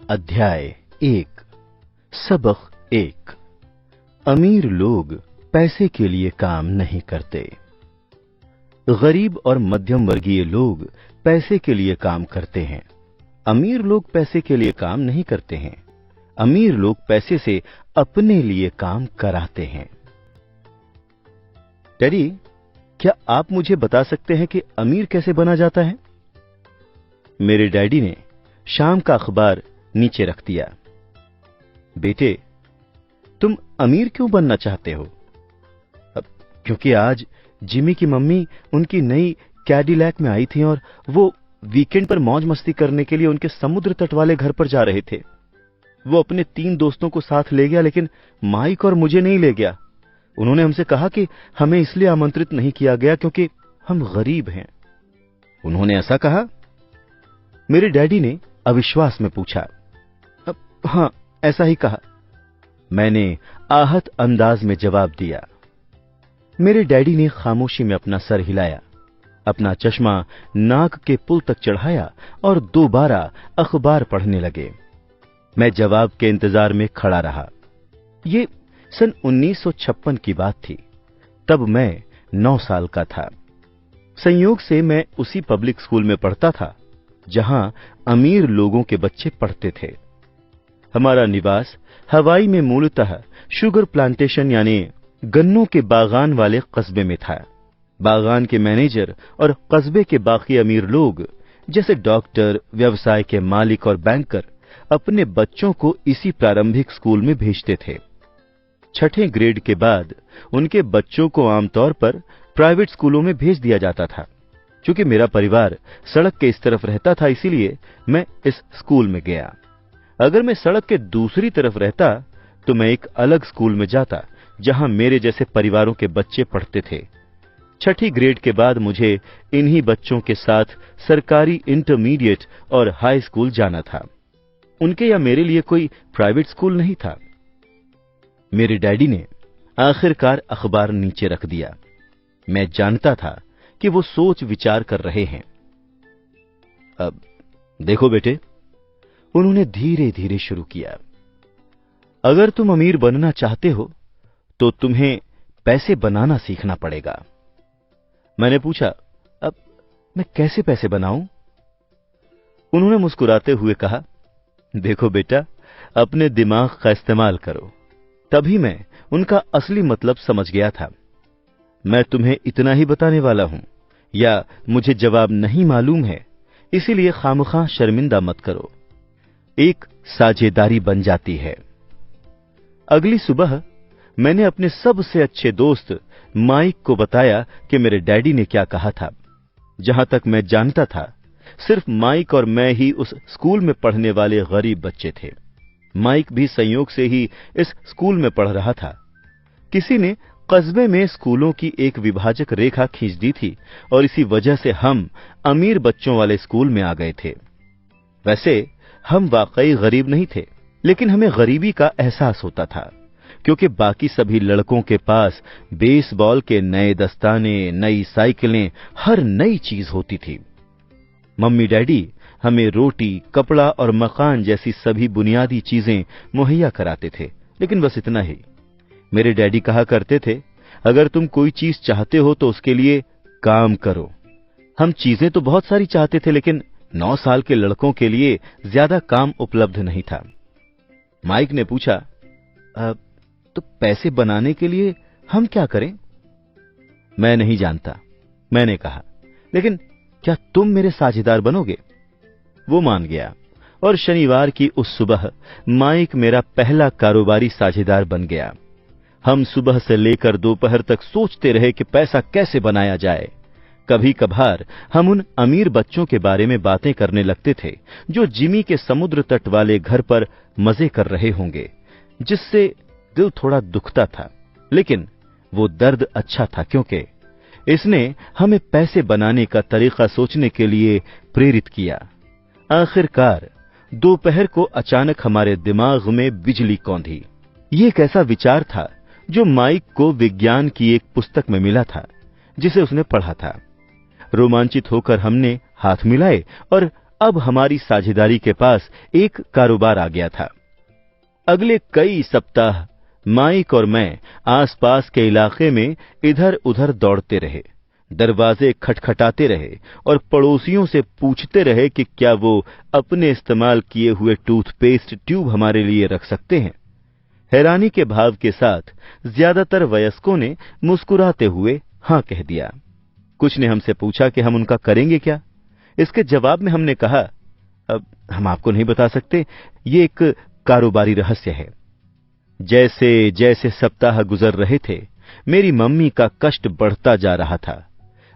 अध्याय 1 सबक 1 अमीर लोग पैसे के लिए काम नहीं करते। गरीब और मध्यम वर्गीय लोग पैसे के लिए काम करते हैं। अमीर लोग पैसे के लिए काम नहीं करते हैं। अमीर लोग पैसे से अपने लिए काम कराते हैं। डैडी, क्या आप मुझे बता सकते हैं कि अमीर कैसे बना जाता है? मेरे डैडी ने शाम का अखबार नीचे रख दिया। बेटे, तुम अमीर क्यों बनना चाहते हो? क्योंकि आज जिमी की मम्मी उनकी नई कैडिलैक में आई थी और वो वीकेंड पर मौज मस्ती करने के लिए उनके समुद्र तट वाले घर पर जा रहे थे। वो अपने 3 दोस्तों को साथ ले गया, लेकिन माइक और मुझे नहीं ले गया। उन्होंने हमसे कहा कि हमें इसलिए आमंत्रित नहीं किया गया क्योंकि हम गरीब हैं। उन्होंने ऐसा कहा? मेरे डैडी ने अविश्वास में पूछा। हाँ, ऐसा ही कहा। मैंने आहत अंदाज में जवाब दिया। मेरे डैडी ने खामोशी में अपना सर हिलाया, अपना चश्मा नाक के पुल तक चढ़ाया और दोबारा अखबार पढ़ने लगे। मैं जवाब के इंतजार में खड़ा रहा। ये सन 1956 की बात थी। तब मैं 9 साल का था। संयोग से मैं उसी पब्लिक स्कूल में पढ़ता था जहां अमीर लोगों के बच्चे पढ़ते थे। हमारा निवास हवाई में मूलतः शुगर प्लांटेशन यानी गन्नों के बागान वाले कस्बे में था। बागान के मैनेजर और कस्बे के बाकी अमीर लोग जैसे डॉक्टर, व्यवसाय के मालिक और बैंकर अपने बच्चों को इसी प्रारंभिक स्कूल में भेजते थे। 6ठे ग्रेड के बाद उनके बच्चों को आमतौर पर प्राइवेट स्कूलों में भेज दिया जाता था। चूंकि मेरा परिवार सड़क के इस तरफ रहता था, इसीलिए मैं इस स्कूल में गया। अगर मैं सड़क के दूसरी तरफ रहता तो मैं एक अलग स्कूल में जाता जहां मेरे जैसे परिवारों के बच्चे पढ़ते थे। 6ठी ग्रेड के बाद मुझे इन्हीं बच्चों के साथ सरकारी इंटरमीडिएट और हाई स्कूल जाना था। उनके या मेरे लिए कोई प्राइवेट स्कूल नहीं था। मेरे डैडी ने आखिरकार अखबार नीचे रख दिया। मैं जानता था कि वो सोच विचार कर रहे हैं। अब देखो बेटे, उन्होंने धीरे धीरे शुरू किया। अगर तुम अमीर बनना चाहते हो तो तुम्हें पैसे बनाना सीखना पड़ेगा। मैंने पूछा, अब मैं कैसे पैसे बनाऊं? उन्होंने मुस्कुराते हुए कहा, देखो बेटा, अपने दिमाग का इस्तेमाल करो। तभी मैं उनका असली मतलब समझ गया था। मैं तुम्हें इतना ही बताने वाला हूं, या मुझे जवाब नहीं मालूम है, इसीलिए खामखा शर्मिंदा मत करो। एक साझेदारी बन जाती है। अगली सुबह मैंने अपने सबसे अच्छे दोस्त माइक को बताया कि मेरे डैडी ने क्या कहा था। जहां तक मैं जानता था, सिर्फ माइक और मैं ही उस स्कूल में पढ़ने वाले गरीब बच्चे थे। माइक भी संयोग से ही इस स्कूल में पढ़ रहा था। किसी ने कस्बे में स्कूलों की एक विभाजक रेखा खींच दी थी और इसी वजह से हम अमीर बच्चों वाले स्कूल में आ गए थे। वैसे हम वाकई गरीब नहीं थे, लेकिन हमें गरीबी का एहसास होता था क्योंकि बाकी सभी लड़कों के पास बेसबॉल के नए दस्ताने, नई साइकिलें, हर नई चीज होती थी। मम्मी डैडी हमें रोटी, कपड़ा और मकान जैसी सभी बुनियादी चीजें मुहैया कराते थे, लेकिन बस इतना ही। मेरे डैडी कहा करते थे, अगर तुम कोई चीज चाहते हो तो उसके लिए काम करो। हम चीजें तो बहुत सारी चाहते थे, लेकिन 9 साल के लड़कों के लिए ज्यादा काम उपलब्ध नहीं था। माइक ने पूछा, तो पैसे बनाने के लिए हम क्या करें? मैं नहीं जानता, मैंने कहा, लेकिन क्या तुम मेरे साझेदार बनोगे? वो मान गया और शनिवार की उस सुबह माइक मेरा पहला कारोबारी साझेदार बन गया। हम सुबह से लेकर दोपहर तक सोचते रहे कि पैसा कैसे बनाया जाए। कभी कभार हम उन अमीर बच्चों के बारे में बातें करने लगते थे जो जिमी के समुद्र तट वाले घर पर मजे कर रहे होंगे, जिससे दिल थोड़ा दुखता था, लेकिन वो दर्द अच्छा था क्योंकि इसने हमें पैसे बनाने का तरीका सोचने के लिए प्रेरित किया। आखिरकार दोपहर को अचानक हमारे दिमाग में बिजली कौंधी। ये एक ऐसा विचार था जो माइक को विज्ञान की एक पुस्तक में मिला था जिसे उसने पढ़ा था। रोमांचित होकर हमने हाथ मिलाए और अब हमारी साझेदारी के पास एक कारोबार आ गया था। अगले कई सप्ताह माइक और मैं आसपास के इलाके में इधर उधर दौड़ते रहे, दरवाजे खटखटाते रहे और पड़ोसियों से पूछते रहे कि क्या वो अपने इस्तेमाल किए हुए टूथपेस्ट ट्यूब हमारे लिए रख सकते हैं। हैरानी के भाव के साथ ज्यादातर वयस्कों ने मुस्कुराते हुए हां कह दिया। कुछ ने हमसे पूछा कि हम उनका करेंगे क्या। इसके जवाब में हमने कहा, अब हम आपको नहीं बता सकते, ये एक कारोबारी रहस्य है। जैसे जैसे सप्ताह गुजर रहे थे, मेरी मम्मी का कष्ट बढ़ता जा रहा था।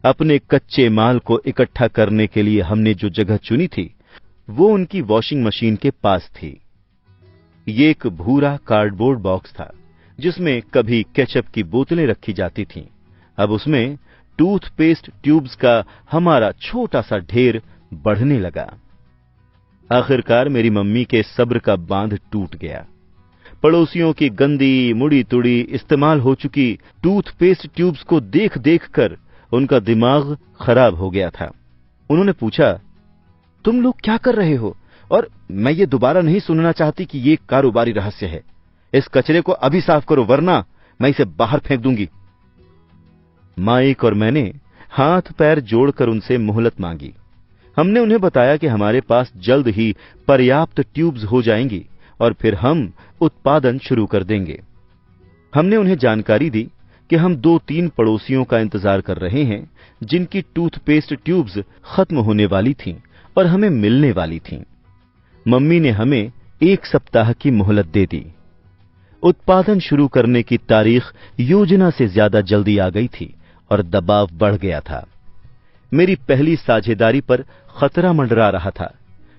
अपने कच्चे माल को इकट्ठा करने के लिए हमने जो जगह चुनी थी, वो उनकी वॉशिंग मशीन के पास थी। ये एक भूरा कार्डबोर्ड बॉक्स था, जिसमें कभी केचप की बोतलें रखी जाती थीं। अब उसमें टूथपेस्ट ट्यूब्स का हमारा छोटा सा ढेर बढ़ने लगा। आखिरकार मेरी मम्मी के सब्र का बांध टूट गया। पड़ोसियों की गंदी मुड़ी तुड़ी इस्तेमाल हो चुकी टूथपेस्ट ट्यूब्स को देख देख कर उनका दिमाग खराब हो गया था। उन्होंने पूछा, तुम लोग क्या कर रहे हो? और मैं ये दोबारा नहीं सुनना चाहती कि ये कारोबारी रहस्य है। इस कचरे को अभी साफ करो, वरना मैं इसे बाहर फेंक दूंगी। माइक और मैंने हाथ पैर जोड़कर उनसे मोहलत मांगी। हमने उन्हें बताया कि हमारे पास जल्द ही पर्याप्त ट्यूब्स हो जाएंगी और फिर हम उत्पादन शुरू कर देंगे। हमने उन्हें जानकारी दी कि हम 2-3 पड़ोसियों का इंतजार कर रहे हैं, जिनकी टूथपेस्ट ट्यूब्स खत्म होने वाली थीं और हमें मिलने वाली थीं। मम्मी ने हमें 1 सप्ताह की मोहलत दे दी। उत्पादन शुरू करने की तारीख योजना से ज्यादा जल्दी आ गई थी और दबाव बढ़ गया था। मेरी पहली साझेदारी पर खतरा मंडरा रहा था,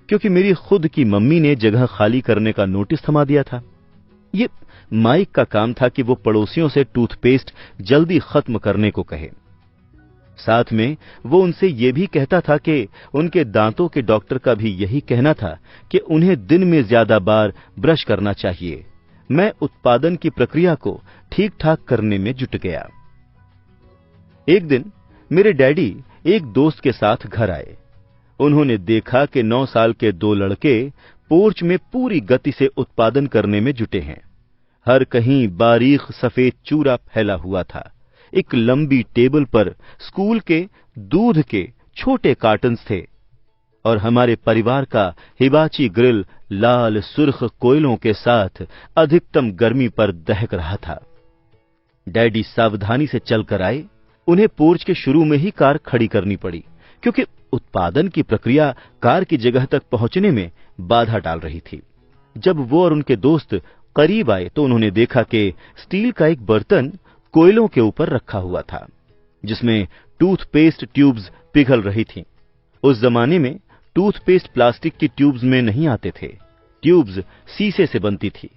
क्योंकि मेरी खुद की मम्मी ने जगह खाली करने का नोटिस थमा दिया था। ये माइक का काम था कि वो पड़ोसियों से टूथपेस्ट जल्दी खत्म करने को कहे। साथ में वो उनसे ये भी कहता था कि उनके दांतों के डॉक्टर का भी यही कहना था कि उन्हें दिन में ज्यादा बार ब्रश करना चाहिए। मैं उत्पादन की प्रक्रिया को ठीक ठाक करने में जुट गया। एक दिन मेरे डैडी एक दोस्त के साथ घर आए। उन्होंने देखा कि 9 साल के 2 लड़के पोर्च में पूरी गति से उत्पादन करने में जुटे हैं। हर कहीं बारीक सफेद चूरा फैला हुआ था। एक लंबी टेबल पर स्कूल के दूध के छोटे कार्टन्स थे और हमारे परिवार का हिबाची ग्रिल लाल सुर्ख कोयलों के साथ अधिकतम गर्मी पर दहक रहा था। डैडी सावधानी से चलकर आए। उन्हें पोर्च के शुरू में ही कार खड़ी करनी पड़ी, क्योंकि उत्पादन की प्रक्रिया कार की जगह तक पहुंचने में बाधा डाल रही थी। जब वो और उनके दोस्त करीब आए तो उन्होंने देखा कि स्टील का एक बर्तन कोयलों के ऊपर रखा हुआ था, जिसमें टूथपेस्ट ट्यूब्स पिघल रही थीं। उस जमाने में टूथपेस्ट प्लास्टिक की ट्यूब्स में नहीं आते थे। ट्यूब्स शीशे से बनती थी।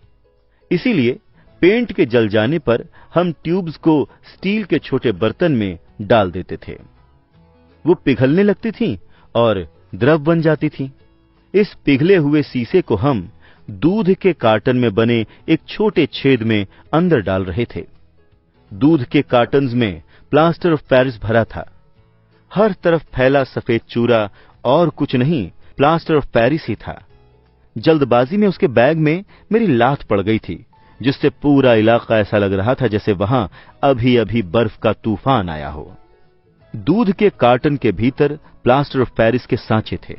इसीलिए पेंट के जल जाने पर हम ट्यूब्स को स्टील के छोटे बर्तन में डाल देते थे। वो पिघलने लगती थीं और द्रव बन जाती थीं। इस पिघले हुए शीशे को हम दूध के कार्टन में बने एक छोटे छेद में अंदर डाल रहे थे। दूध के कार्टन्स में प्लास्टर ऑफ पेरिस भरा था। हर तरफ फैला सफेद चूरा और कुछ नहीं, प्लास्टर ऑफ पेरिस ही था। जल्दबाजी में उसके बैग में मेरी लात पड़ गई थी, जिससे पूरा इलाका ऐसा लग रहा था जैसे वहां अभी अभी बर्फ का तूफान आया हो। दूध के कार्टन के भीतर प्लास्टर ऑफ पेरिस के सांचे थे।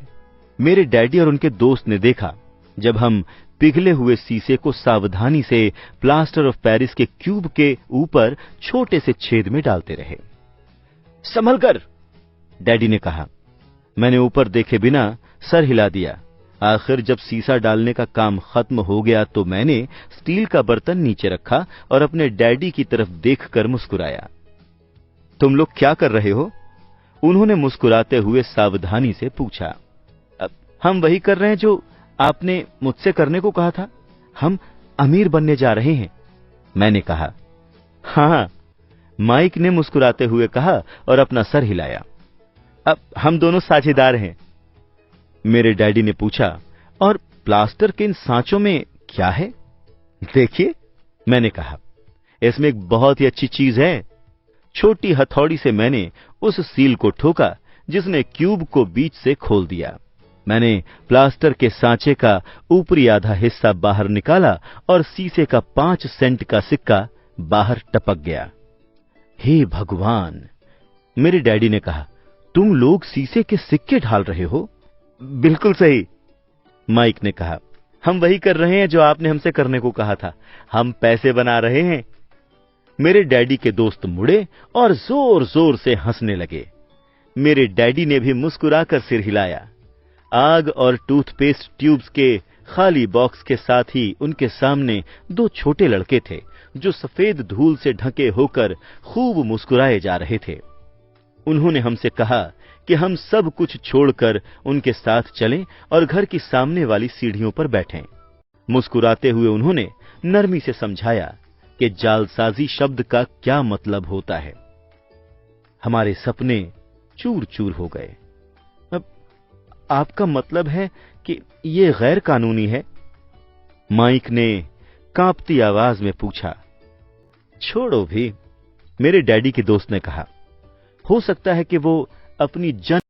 मेरे डैडी और उनके दोस्त ने देखा जब हम पिघले हुए शीशे को सावधानी से प्लास्टर ऑफ पेरिस के क्यूब के ऊपर छोटे से छेद में डालते रहे। संभल कर, डैडी ने कहा। मैंने ऊपर देखे बिना सर हिला दिया। आखिर जब शीशा डालने का काम खत्म हो गया तो मैंने स्टील का बर्तन नीचे रखा और अपने डैडी की तरफ देखकर मुस्कुराया। तुम लोग क्या कर रहे हो? उन्होंने मुस्कुराते हुए सावधानी से पूछा। हम वही कर रहे हैं जो आपने मुझसे करने को कहा था। हम अमीर बनने जा रहे हैं, मैंने कहा। हाँ, माइक ने मुस्कुराते हुए कहा और अपना सर हिलाया। अब हम दोनों साझेदार हैं, मेरे डैडी ने पूछा। और प्लास्टर के इन सांचों में क्या है? देखिए, मैंने कहा, इसमें एक बहुत ही अच्छी चीज है। छोटी हथौड़ी से मैंने उस सील को ठोका जिसने क्यूब को बीच से खोल दिया। मैंने प्लास्टर के सांचे का ऊपरी आधा हिस्सा बाहर निकाला और शीशे का 5 सेंट का सिक्का बाहर टपक गया। हे भगवान, मेरे डैडी ने कहा, तुम लोग शीशे के सिक्के ढाल रहे हो? बिल्कुल सही, माइक ने कहा। हम वही कर रहे हैं जो आपने हमसे करने को कहा था। हम पैसे बना रहे हैं। मेरे डैडी के दोस्त मुड़े और जोर जोर से हंसने लगे। मेरे डैडी ने भी मुस्कुराकर सिर हिलाया। आग और टूथपेस्ट ट्यूब्स के खाली बॉक्स के साथ ही उनके सामने 2 छोटे लड़के थे जो सफेद धूल से ढके होकर खूब मुस्कुराए जा रहे थे। उन्होंने हमसे कहा कि हम सब कुछ छोड़कर उनके साथ चलें और घर की सामने वाली सीढ़ियों पर बैठें। मुस्कुराते हुए उन्होंने नरमी से समझाया कि जालसाजी शब्द का क्या मतलब होता है। हमारे सपने चूर चूर हो गए। अब आपका मतलब है कि ये गैर कानूनी है? माइक ने कांपती आवाज में पूछा। छोड़ो भी, मेरे डैडी के दोस्त ने कहा। हो सकता है कि वो अपनी जन